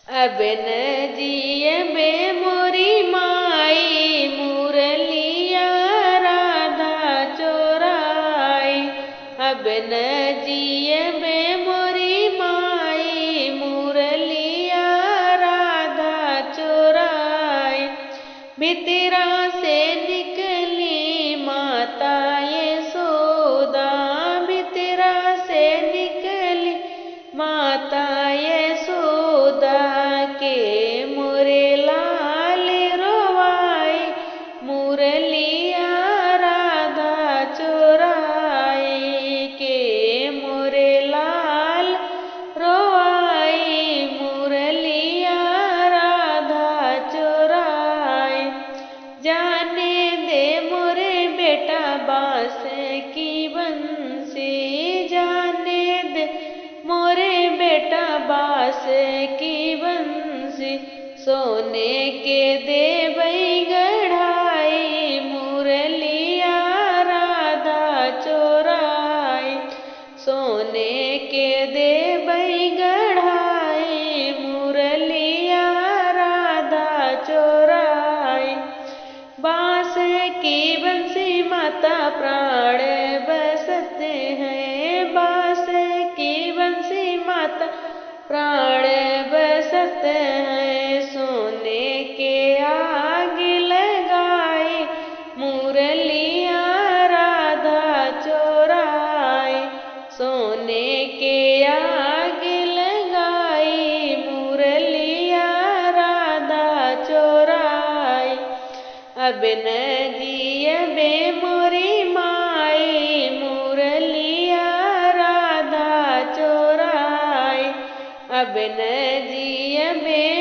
अब न जियबे मोरी माई मुरलिया राधा चोराई। अब न जियबे मोरी माई मुरलिया राधा चोराई। भितरा से निकली माता यशोदा, भितरा से निकली माता यशोदा के मोरे लाल रोवाई मुरलिया राधा चोराई। के मोरे लाल रोवाई मुरलिया राधा चोराई। जाने दे मोरे बेटा बांस की बंसी, जाने दे मोरे बेटा बांस की बंसी। सोने के देवई गढ़ाई मुरलिया राधा चोराई। सोने के देवई गढ़ाई मुरलिया राधा चोराई। बांस की बंसी माता प्राण बसते हैं, बांस की बंसी माता प्राण बसते हैं। सोने के आग लगाई मुरलिया राधा चोराई। सोने के आग लगाई मुरलिया राधा चोराई। अब न जियबे मोरी माई मुरलिया राधा चोराई। अब न जियबे